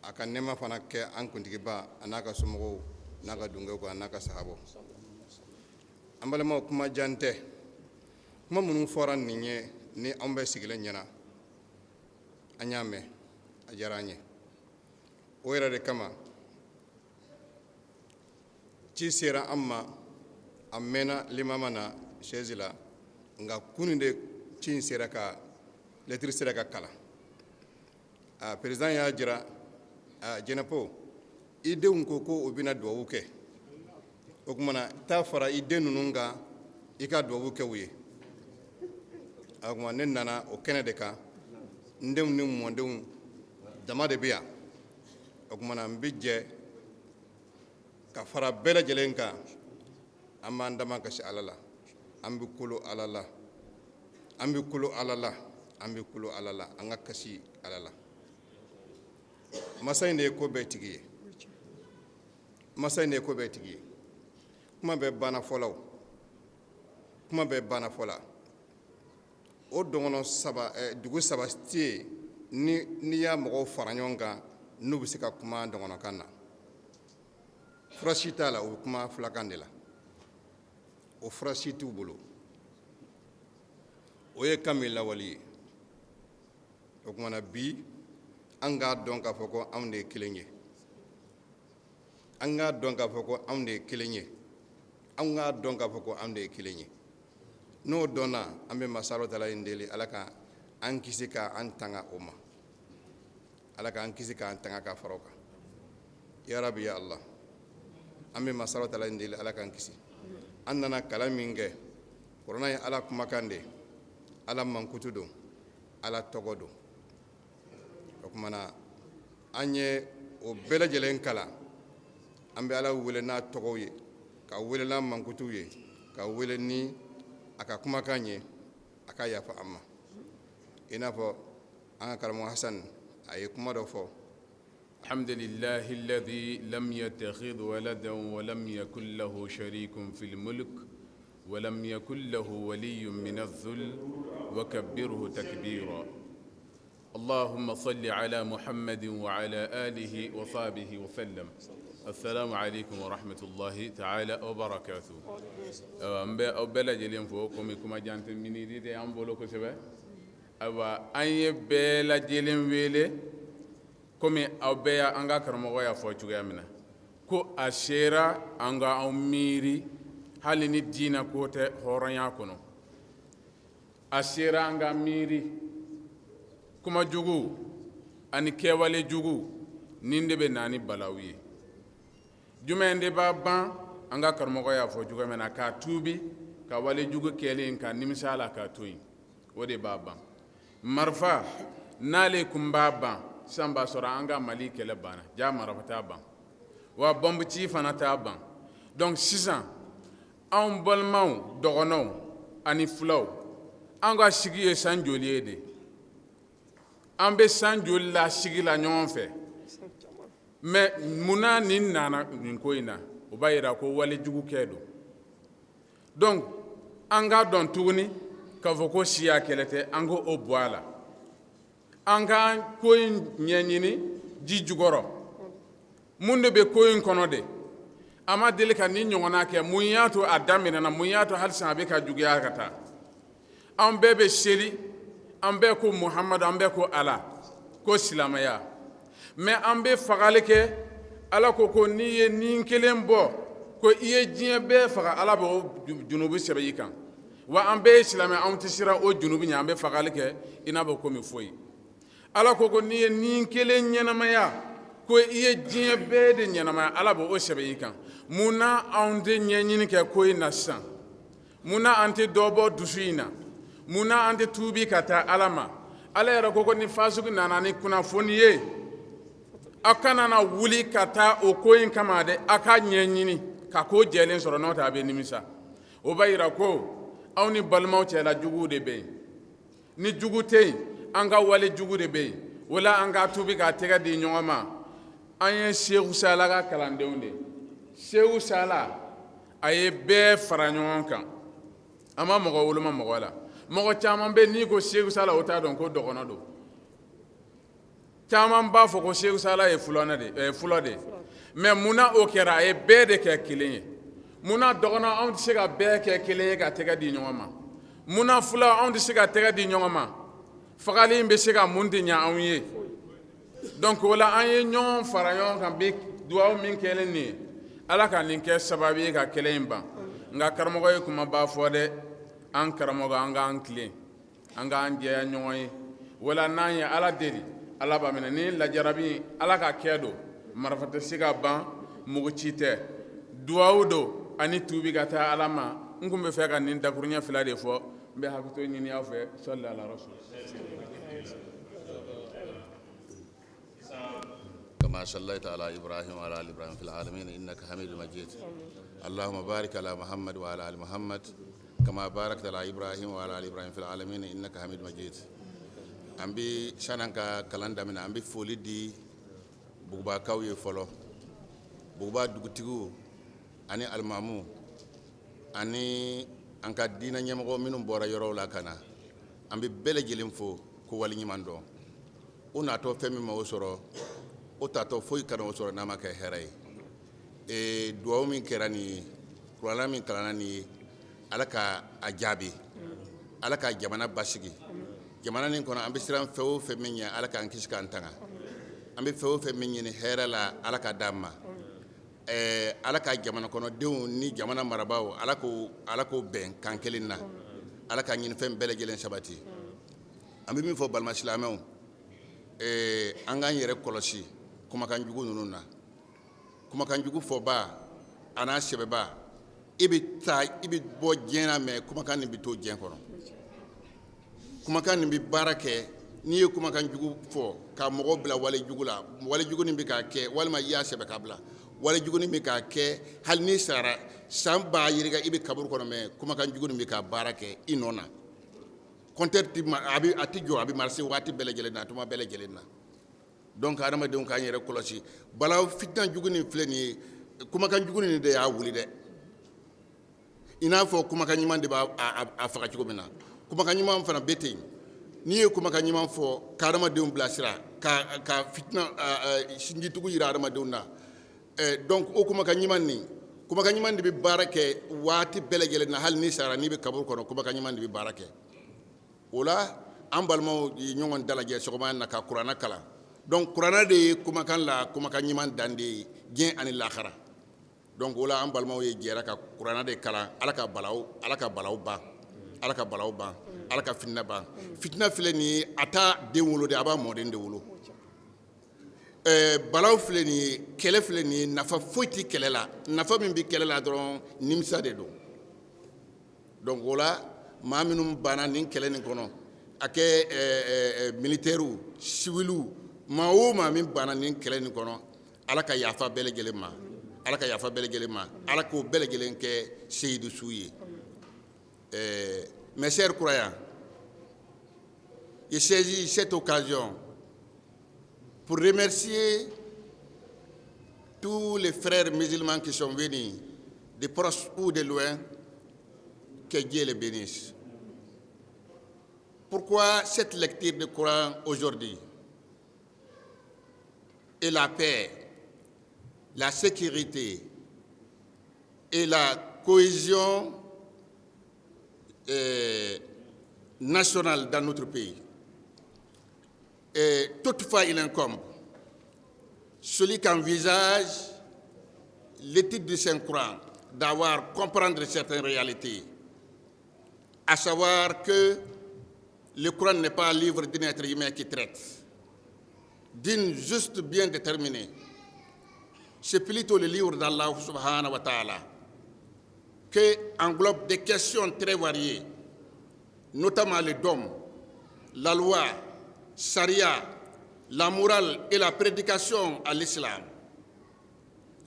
aka nema fana ke an kuntigi ba anaka sumo naka dunga ko anaka sahabo ambale mo kuma jante kuma munun foran ninye ni ambe sigile ñana anyame ajaranye o era de kama ci sera amma amena limamana shezila nga kuninde cin sera ka lettre sera ka kala président ya jira jenapo ideun ko obina do ke o kuma na ta fara ide nununga ika do ke wuye aguma nen nana o kene de ka ndem ni mo ndem dama de biya o kuma na mbije ka fara bela jelenka amma ndama ka shi alala ambi kulu alala ambi kulu alala ambi kulu alala anga kasi alala masay ne ko betigi masay ne ko betigi kuma be bana folaw kuma be bana fola o dongono saba dugu saba tie ni ya mogo faranyonga nubu sika kuma dongono kanna frashita la o kuma flakandela o frashitu bulu o ye kamila wali o kuma na bi anga don ka foko amde kilenye anga don ka foko amde kilenye anga don ka foko amde kilenye no dona ambe masalo tala indeli alaka ankisika antanga oma alaka ankisika antanga ka faroka ya rabbi ya allah ambe masalo tala indeli alaka ankisi annana kalaminge korona ya ala kumakande ala mankutudo ala togodo okumana anye o bela jelen kala ambe ala wele na togoye ka wele na mankutuye ka wele ni aka kumakanye aka yafa amma inafo an karamo hasan ay kuma do fo الحمد لله الذي لم يتخذ ولدا ولم يكن له شريك في الملك ولم يكن له ولي من الذل وكبره تكبيرا اللهم صل على محمد وعلى آله وصحبه وسلم السلام عليكم ورحمة الله تعالى وبركاته أبلا جلين فوقكم كما جانت مني دي أمبولو كسبة أبا أي بلا جلين ويلي komi aw bɛɛ y'an ka karamɔgɔ y'a fɔ cogoya min na ko a sera an ka anw miiri hali ni diina ko tɛ hɔrɔnya kɔnɔ a sera an ka miiri kuma jugu ani kɛwale jugu nin de bɛ na ni balaw ye jumɛn de b'a ban an ka karamɔgɔ y'a fɔ cogo min na k'a tuubi ka wale jugu kɛlen ka nimisa la k'a to yen o de b'a ban marifa n'ale kun b'a ban sisan b'a sɔrɔ an ka mali kɛlɛ banna ja marifa t'a ban wa bɔnbci fana t'a ban donc sisan anw balimaw dɔgɔnɔw ani filaw an ka sigi ye san joli ye de an bɛ san joli la sigi la ɲɔgɔn fɛ mais munna nin nana nin ko in na o b'a yira ko wale jugu kɛ don donc an k'a dɔn tuguni k'a fɔ ko siya kɛlɛ tɛ an ko o bɔ a la an ka ko in ɲɛɲini ji jukɔrɔ mun de bɛ ko in kɔnɔ de a ma deli ka nin ɲɔgɔnna kɛ mun y'a to a daminɛna mun y'a to halisa a bɛ ka juguya ka taa an bɛɛ bɛ seli an bɛɛ ko muhamadu an bɛɛ ko ala ko silamɛya mais an bɛ fagali kɛ ala ko n'i ye nin kelen bɔ ko i ye diɲɛ bɛɛ faga ala bɛ o junubu sɛbɛn i kan wa an bɛɛ ye silamɛ anw tɛ siran o junubu ɲɛ an bɛ fagali kɛ i n'a fɔ komi foyi ala ko n'i ye nin kelen ɲɛnamaya ko i ye diɲɛ bɛɛ de ɲɛnamaya ala bɛ o sɛbɛn i kan munna anw tɛ ɲɛɲini kɛ ko in na sisan munna an tɛ dɔ bɔ dusu in na munna an tɛ tuubi ka taa ala ma ala yɛrɛ ko ni fasugu nana ni kunnafoni ye aw kana na wuli ka taa o ko in kama dɛ aw ka ɲɛɲini ka ko jɛlen sɔrɔ n'o tɛ a bɛ nimisa o b'a yira ko aw ni balimaw cɛla juguw de bɛ yen ni jugu tɛ yen an ka wale jugu de bɛ yen o la an ka tuubi k'a tɛgɛ di ɲɔgɔn ma an ye seku sala ka kalandenw de seku sala a ye bɛɛ fara ɲɔgɔn kan a ma mɔgɔ woloma mɔgɔ la mɔgɔ caman bɛ n'i ko seku sala o t'a dɔn ko dɔgɔnɔ don caman b'a fɔ ko seku sala ye fɔlɔ de mais munna o kɛra a ye bɛɛ de kɛ kelen ye munna dɔgɔnɔ anw tɛ se ka bɛɛ kɛ kelen ye ka tɛgɛ di ɲɔgɔn ma munna fula anw tɛ se ka tɛgɛ di ɲɔgɔn ma fagali in bɛ se ka mun tɛ ɲɛ anw ye donc o la an ye ɲɔgɔn fara ɲɔgɔn kan bi duwawu min kɛlen nin ye ala ka nin kɛ sababu ye ka kɛlɛ in ban nka karamɔgɔ ye kuma b'a fɔ dɛ an karamɔgɔ an k'an tilen an k'an jɛya ɲɔgɔn ye wala n'an ye ala deli ala b'a minɛ ni lajarabi ala ka kɛ don marifa tɛ se ka ban mugu ci tɛ duwawu don ani tuubi ka taa ala ma n tun bɛ fɛ ka nin dakuruɲɛ fila de fɔ n bɛ hakili ɲini aw fɛ sɔli ala rasul كما صليت على إبراهيم وعلى آل إبراهيم في العالمين إنك حميد مجيد اللهم بارك على محمد وعلى آل محمد كما باركت على إبراهيم وعلى آل إبراهيم في العالمين إنك حميد مجيد أمبي شانك كلام من أمبي فولدي بوبا كاوي فلو بوبا دوغتيغو أني المامو أني أنك دينا نيمغو منو بورا يورو لا كانا أمبي بلجلين فو كوالي نيماندو una to femi ma osoro o ta to foi kana osoro na maka herai e duwa min kerani qur'ana min kalana ni alaka ajabi alaka jamana basigi jamana nin kono ambe siran fewo fe minya alaka an kiska antanga ambe fewo fe minya ni herala alaka damma alaka jamana kono dew ni jamana marabawo alako ben kankelinna alaka nyin fem belegelen sabati ambe min fo balma islamaw an k'an yɛrɛ kɔlɔsi kumakan jugu ninnu na kumakan jugu fɔba a n'a sɛbɛba i bɛ bɔ diɲɛ na mɛ kumakan nin bɛ to diɲɛ kɔnɔ kumakan nin bɛ baara kɛ n'i ye kumakan jugu fɔ ka mɔgɔw bila wale jugu la wale jugu nin bɛ k'a kɛ walima i y'a sɛbɛ k'a bila wale jugu nin bɛ k'a kɛ hali n'i sara san b'a yirika i bɛ kaburu kɔnɔ mɛ kumakan jugu nin bɛ k'a baara kɛ i nɔ na compteur a ti jɔ a bɛ marché waati bɛɛ lajɛlen na tuma bɛɛ lajɛlen na donc adamadenw k'an yɛrɛ kɔlɔsi bala fitina jugu nin filɛ nin ye kumakan jugu nin de y'a wuli dɛ i n'a fɔ kumakan ɲuman de b'a faga cogo min na kumakan ɲuman fana bɛ ten n'i ye kumakan ɲuman fɔ ka adamadenw bilasira ka fitina sinjitugu yira adamadenw na donc o kumakan ɲuman de bɛ baara kɛ waati bɛɛ lajɛlen na hali n'i sara n'i bɛ kaburu kɔnɔ kumakan ɲuman de bɛ baara kɛ o la an balimaw ye ɲɔgɔn dalajɛ sɔgɔma na ka kuranɛ kalan donc kuranɛ de ye kumakan la kumakan ɲuman dan de ye diɲɛ ani lahara donc o la an balimaw ye jɛra ka kuranɛ de kalan ala ka balaw ban ala ka balaw ban ala ka fitina ban fitina filɛ nin ye a t'a den wolo de a b'a mɔden de wolo balaw filɛ nin ye kɛlɛ filɛ nin ye nafa foyi tɛ kɛlɛ la nafa min bɛ kɛlɛ la dɔrɔn nimisa de don donc o la maa minnu banna nin kɛlɛ nin kɔnɔ a kɛ militaires civils maa o maa min banna nin kɛlɛ nin kɔnɔ ala ka yafa bɛɛ lajɛlen ma ala ka yafa bɛɛ lajɛlen ma ala k'o bɛɛ lajɛlen kɛ seyidu su ye mes chers croyants, je saisis cette occasion pour remercier tous les frères musulmans qui sont venus de proche ou de loin. Que Dieu les bénisse. Pourquoi cette lecture du Coran aujourd'hui? Et la paix, la sécurité et la cohésion nationale dans notre pays. Et toutefois, il incombe celui qui envisage l'étude du Saint-Coran d'avoir comprendre certaines réalités, à savoir que le Coran n'est pas un livre d'un être humain qui traite d'une juste bien déterminée. C'est plutôt le livre d'Allah subhanahu wa ta'ala qui englobe des questions très variées, notamment le dôme, la loi, charia, la morale et la prédication à l'islam,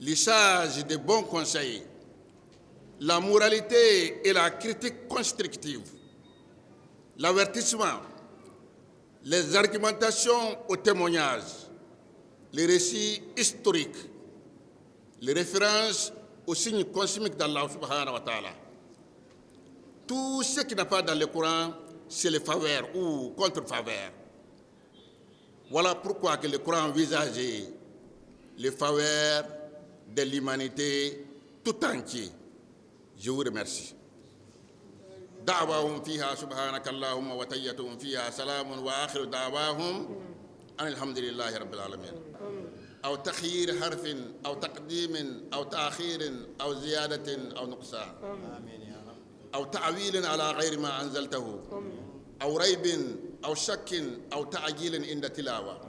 l'usage des bons conseils, la moralité et la critique constructive, l'avertissement, les argumentations au témoignage, les récits historiques, les références aux signes cosmiques d'Allah subhanahu wa ta'ala. Tout ce qui n'a pas dans le Coran, c'est le faveur ou contre-faveur. Voilà pourquoi que le Coran envisage le faveur de l'humanité tout entier. Je vous remercie. دعواهم فيها سبحانك اللهم وتحيتهم فيها سلام وآخر دعواهم أن الحمد لله رب العالمين. أو تخيير حرف أو تقديم أو تأخير أو زيادة أو نقصان أو تعويل على غير ما أنزلته أو ريب أو شك أو تعجيل عند تلاوة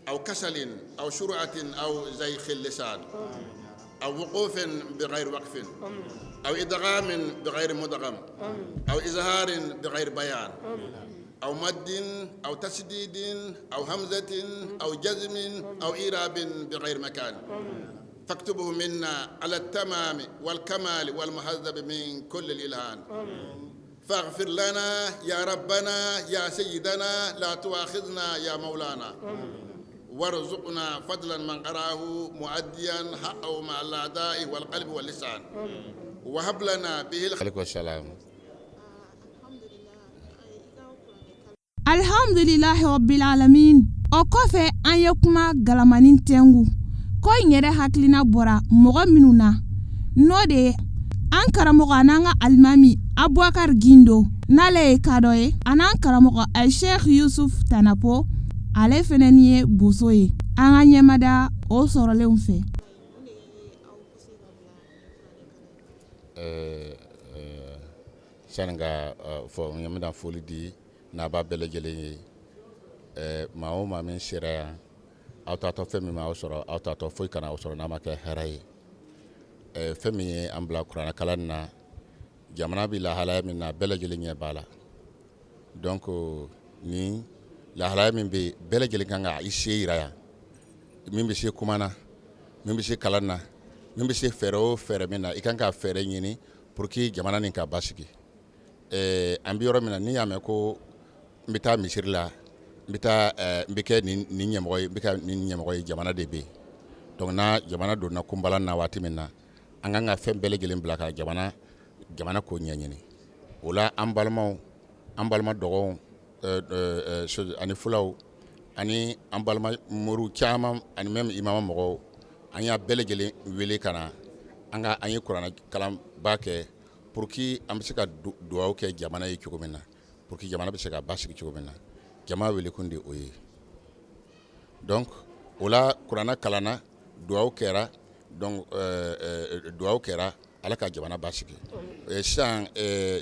أو كسل أو شرعة أو زيخ اللسان أو وقوف بغير وقف أو إدغام بغير مدغم أو إظهار بغير بيان أو مد أو تسديد أو همزة أو جزم أو إيراب بغير مكان فاكتبه منا على التمام والكمال والمهذب من كل الإلهان فاغفر لنا يا ربنا يا سيدنا لا تؤاخذنا يا مولانا وارزقنا فضلا من قراه مؤديا حقه مع الأعداء والقلب واللسان وهب لنا به الخير والسلام. Alhamdulillahi rabbil alamin. O kɔfɛ an ye kuma galamanin tɛngu ko n yɛrɛ hakilina bɔra mɔgɔ minnu na n'o de ye an karamɔgɔ an'an ka alimami Abubakar Gindo n'ale ye kadɔ ye an'an karamɔgɔ Sheikh Yusuf Tanapo ale fɛnɛ ye boso ye an ka ɲɛmada o sɔrɔlenw fɛ. Sananga fɔ ɲɛmada foli di n'a b'a bɛɛ lajɛlen ye maa o maa min sera yan aw taatɔ fɛn min m'aw sɔrɔ aw taatɔ foyi kana aw sɔrɔ n'a ma kɛ hɛrɛ ye fɛn min ye an bila kuranɛ kalan na jamana bɛ lahalaya min na bɛɛ lajɛlen ɲɛ b'a la donc ni lahalaya min bɛ bɛɛ lajɛlen kan ka i se yira yan min bɛ se kuma na min bɛ se kalan na min bɛ se fɛɛrɛ o fɛɛrɛ min na i kan ka fɛɛrɛ ɲini pour que jamana nin ka basigi an bɛ yɔrɔ min na ni y'a mɛn ko n bɛ taa misiri la n bɛ kɛ nin ɲɛmɔgɔ ye n bɛ ka nin ɲɛmɔgɔ ye jamana de bɛ yen donc n'a jamana donna kunbalan na waati min na an kan ka fɛn bɛɛ lajɛlen bila ka jamana ko ɲɛɲini o la an balima dɔgɔw ani fulaw ani an balima moriw caman ani même imama mɔgɔw an y'a bɛɛ lajɛlen wele ka na an ye kuranɛ kalanba kɛ pour que an bɛ se ka dugawu kɛ jamana ye cogo min na pour que jamana bɛ se ka basigi cogo min na jama wele kun de o ye donc o la kuranna kalanna duwawu kɛra donc duwawu kɛra ala ka jamana basigi sisan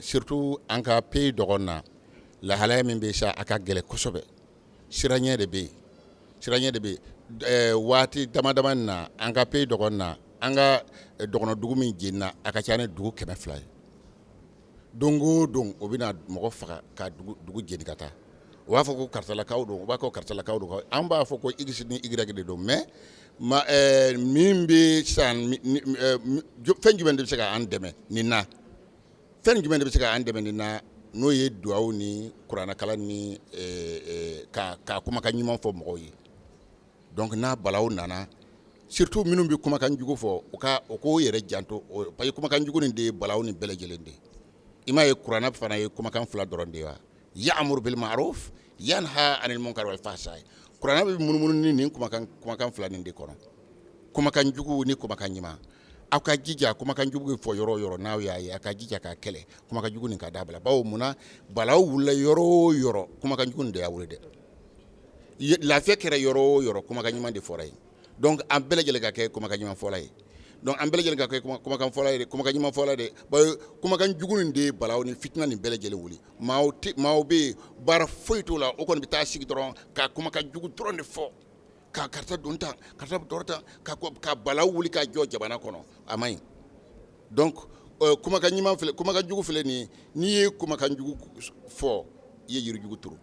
surtout an ka pays dɔgɔn na lahalaya min bɛ sa a ka gɛlɛ kosɛbɛ siraɲɛ de bɛ yen waati dama dama na an ka pays dɔgɔn na an ka dɔgɔnɔdugu min jenina a ka ca ni dugu 200 ye don o don o bɛna mɔgɔ faga ka dugu jeni ka taa u b'a fɔ ko karisalakaw don u b'a fɔ karisalakaw don an b'a fɔ ko x ni y de don mais min bɛ sisan fɛn jumɛn de bɛ se ka an dɛmɛ nin na fɛn jumɛn de bɛ se ka an dɛmɛ nin na n'o ye duwawu ni kuranakalan ni ka kumakan ɲuman fɔ mɔgɔw ye donc n'a balawu nana surtout minnu bɛ kumakan jugu fɔ o k'o yɛrɛ janto parce que kumakan jugu nin de ye balawu ni bɛɛ lajɛlen de ye i m'a ye kuranna fana ye kumakan 2 dɔrɔn de ye wa ya'muru bil ma'ruf yanha anil munkar wal fahsha kuranna bɛ munumunu ni nin kumakan 2 nin de kɔnɔ kumakan jugu ni kumakan ɲuman aw ka jija kumakan jugu fɔ yɔrɔ o yɔrɔ n'aw y'a ye a ka jija k'a kɛlɛ kumakan jugu nin ka dabila bawo munna balawu wulila yɔrɔ o yɔrɔ kumakan jugu nin de y'a wuli dɛ lafiya kɛra yɔrɔ o yɔrɔ kumakan ɲuman de fɔra ye donc an bɛɛ lajɛlen ka kɛ kumakan ɲuman fɔla ye donc an bɛɛ lajɛlen ka kɛ kumakan fɔla ye kumakan ɲuman fɔla de bawo kumakan jugu nin de ye balawu ni fitina nin bɛɛ lajɛlen wuli maaw bɛ yen baara foyi t'o la o kɔni bɛ taa sigi dɔrɔn ka kumakan jugu dɔrɔn de fɔ ka karisa don tan karisa dɔrɔn tan ka balawu wuli ka jɔ jamana kɔnɔ a man ɲi donc kumakan ɲuman filɛ kumakan jugu filɛ nin n'i ye kumakan jugu fɔ i ye yiri jugu turu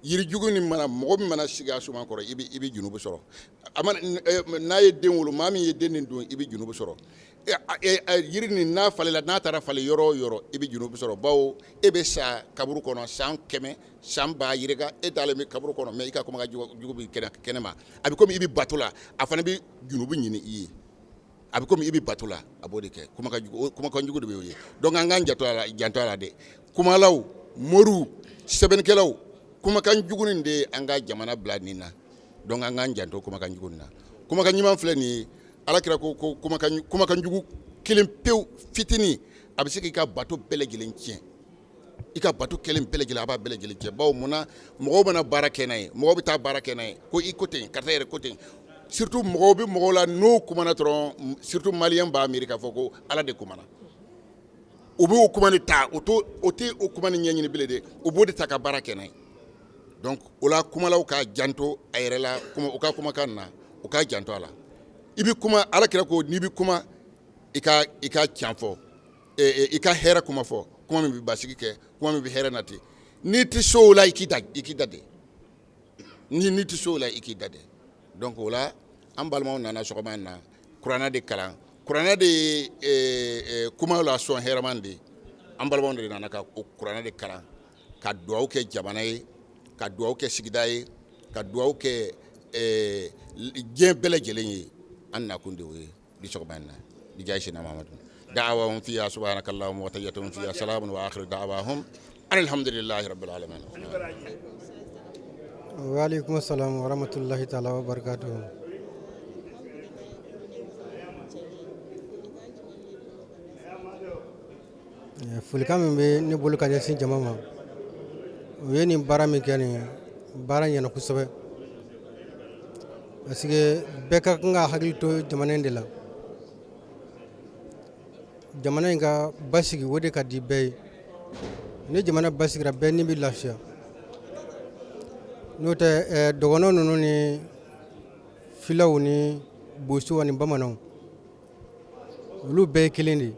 yiri jugu ni mana mɔgɔ min mana sigi a suma kɔrɔ i bɛ junubu sɔrɔ n'a ye den wolo maa min ye den nin don i bɛ junubu sɔrɔ yiri nin n'a falela n'a taara falen yɔrɔ o yɔrɔ i bɛ junubu sɔrɔ bawo e bɛ sa kaburu kɔnɔ san 100 san 1000 yirika e dalen bɛ kaburu kɔnɔ mais i ka kumakan jugu bɛ kɛnɛ ma a bɛ komi i bɛ bato la a fana bɛ junubu ɲini i ye a bɛ komi i bɛ bato la a b'o de kɛ kumakan jugu de bɛ o ye donc an k'an janto a la dɛ kumalaw moriw sɛbɛnnikɛlaw kumakan jugu nin de an ka jamana bila nin na donc an k'an janto kumakan jugu nin na kumakan ɲuman filɛ nin ye alakira ko kumakan jugu kelen pewu fitinin a bɛ se k'i ka bato bɛɛ lajɛlen tiɲɛ i ka bato kelen bɛɛ lajɛlen a b'a bɛɛ lajɛlen tiɲɛ bawo munna mɔgɔw bɛna baara kɛ n'a ye mɔgɔw bɛ taa baara kɛ n'a ye ko i ko ten karisa yɛrɛ ko ten surtout mɔgɔw bɛ mɔgɔw la n'o kumana dɔrɔn surtout maliyɛn b'a miiri k'a fɔ ko ala de kumana u bɛ o kuma ni ta o tɛ o kuma ni ɲɛɲini bilen de u b'o de ta ka baara kɛ n'a ye donc o la kumalaw ka janto a yɛrɛ la u ka kumakan na u ka janto a la i bɛ kuma alakira ko n'i bɛ kuma i ka tiɲɛ fɔ i ka hɛrɛ kuma fɔ kuma min bɛ basigi kɛ kuma min bɛ hɛrɛ nati n'i tɛ so o la i k'i da de n'i tɛ so o la i k'i da de donc o la an balimaw nana sɔgɔma in na kuranna de kalan kuranna de ye kuma la sɔn hɛrɛman de an balimaw de nana ka kuranna de kalan ka duwawu kɛ jamana ye ka duwawu kɛ sigida ye ka duwawu kɛ diɲɛ bɛɛ lajɛlen ye an nakun de o ye bi sɔgɔma in na bi jayi sina mamadu da'awahum fiha subhanakallahumma wa tahiyyatuhum fiha salamun wa akhiru da'awahum alhamdulillahi rabbil alamin wa alaikum assalam wa rahmatullahi ta'ala wa barakatuh. Folikan min bɛ ne bolo ka ɲɛsin jama ma o ye nin baara min kɛ nin baara ɲɛna kosɛbɛ parce que bɛɛ ka kan ka hakili to jamana in de la jamana in ka basigi o de ka di bɛɛ ye ni jamana basigira bɛɛ ni bɛ lafiya n'o tɛ dɔgɔnɔ ninnu ni filaw ni bosow ani bamananw olu bɛɛ ye kelen de ye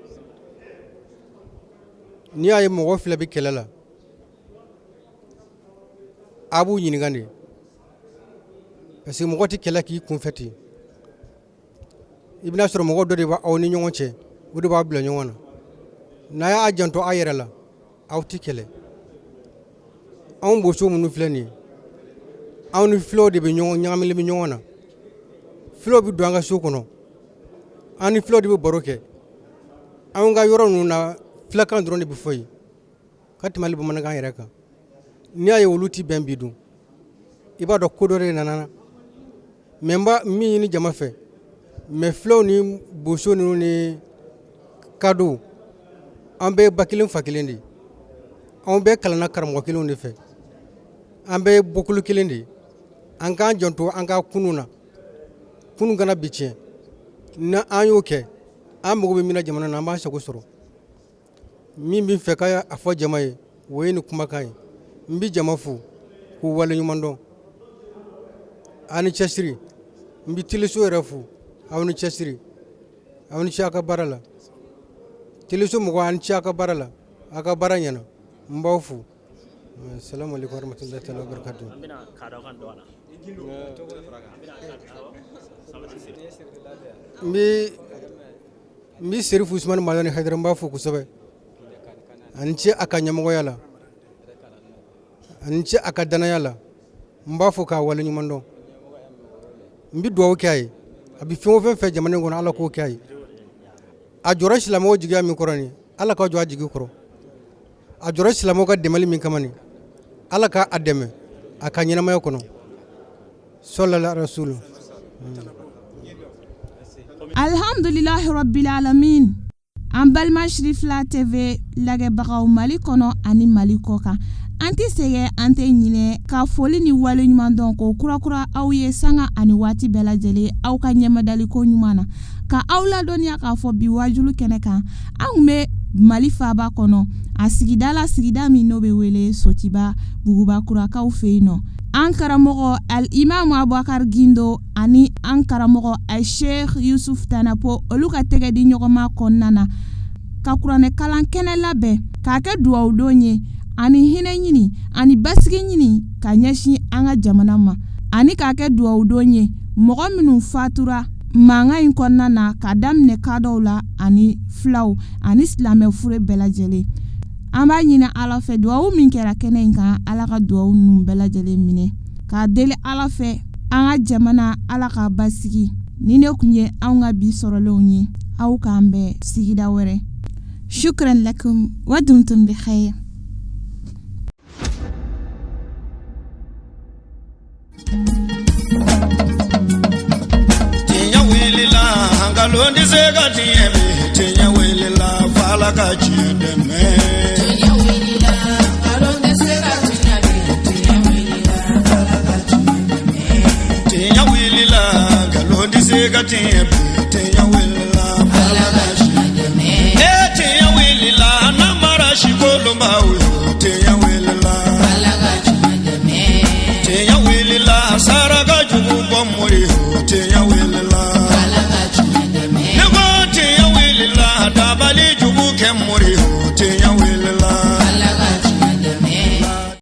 n'i y'a ye mɔgɔ fila bɛ kɛlɛ la a b'u ɲininka de parce que mɔgɔ tɛ kɛlɛ k'i kunfɛ ten i bɛna sɔrɔ mɔgɔ dɔ de b'aw ni ɲɔgɔn cɛ o de b'a bila ɲɔgɔn na n'a y'a janto a yɛrɛ la aw tɛ kɛlɛ anw boso minnu filɛ nin ye anw ni filaw de bɛ ɲagaminen bɛ ɲɔgɔn na filaw bɛ don an ka so kɔnɔ an ni filaw de bɛ baro kɛ anw ka yɔrɔ ninnu na filakan dɔrɔn de bɛ fɔ yen ka tɛmɛ hali bamanankan yɛrɛ kan n'i y'a ye olu tɛ bɛn bi dun i b'a dɔn ko dɔ de nana mais n b'a min ɲini jama fɛ mais filaw ni boso ninnu ni kadow an bɛɛ ba kelen fa kelen de ye anw bɛɛ kalanna karamɔgɔ kelenw de fɛ an bɛɛ bɔkolo kelen de ye an k'an janto an ka kunu na kunu kana bi tiɲɛ na an y'o kɛ an mago bɛ min na jamana na an b'an sago sɔrɔ min bɛ fɛ ka a fɔ jama ye o ye nin kumakan ye n bɛ jama fo k'u waleɲuman dɔn a ni cɛsiri n bɛ teleso yɛrɛ fo aw ni cɛsiri aw ni ce a ka baara la teleso mɔgɔ a ni ce a ka baara la a ka baara ɲɛna n b'aw fo assalamu alaikum warahmatullahi taala wabarakatuh n bɛ Serifu Usmani Mayani Haidara n b'a fo kosɛbɛ ani ce a ka ɲɛmɔgɔya la ani ce a ka danaya la n b'a fo k'a waleɲuman dɔn n bɛ dugawu kɛ a ye a bɛ fɛn o fɛn fɛ jamana in kɔnɔ ala k'o kɛ a ye a jɔra silamɛw jigiya min kɔrɔ nin ala k'a jɔ a jigi kɔrɔ a jɔra silamɛw ka dɛmɛli min kama nin ala k'a dɛmɛ a ka ɲɛnamaya kɔnɔ sallallahu alaihi wasallam. Alhamdulillahi rabbil alamin. An balima Shirifila TV lagɛbagaw Mali kɔnɔ ani Mali kɔkan. An tɛ sɛgɛn an tɛ ɲinɛ ka foli ni waleɲuman dɔn ko kurakura aw ye sanga ani waati bɛɛ lajɛlen aw ka ɲɛmadaliko ɲuman na ka aw ladɔnniya k'a fɔ bi wajulu kɛnɛ kan an kun bɛ Mali faaba kɔnɔ a sigida min n'o bɛ wele Sotiba Buguba Kurakaw fɛ yen nɔ an karamɔgɔ Al-Imam Abubakar Gindo ani an karamɔgɔ Sheikh Yusuf Tanapo olu ka tɛgɛ di ɲɔgɔnma kɔnɔna na ka kuranɛ kalan kɛnɛ labɛn k'a kɛ dugawu don ye ani hinɛ ɲini ani basigi ɲini ka ɲɛsin an ka jamana ma ani k'a kɛ dugawu don ye mɔgɔ minnu fatura mankan in kɔnɔna na ka daminɛ kadɔw la ani filaw ani silamɛ fure bɛɛ lajɛlen an b'a ɲini ala fɛ dugawu min kɛra kɛnɛ in kan ala ka dugawu ninnu bɛɛ lajɛlen minɛ k'a deli ala fɛ an ka jamana ala ka basigi ni ne kun ye anw ka bi sɔrɔlenw ye aw k'an bɛɛ sigida wɛrɛ shukran lakum wa dumtum bi khair. Londi sega tiebe tinya welila fala ka chideme tinya welila alonde sega tinyabe tinya welila fala ka chideme tinya welila galondi sega tiebe tinya welila fala ka chideme tinya welila namara shikolo mawe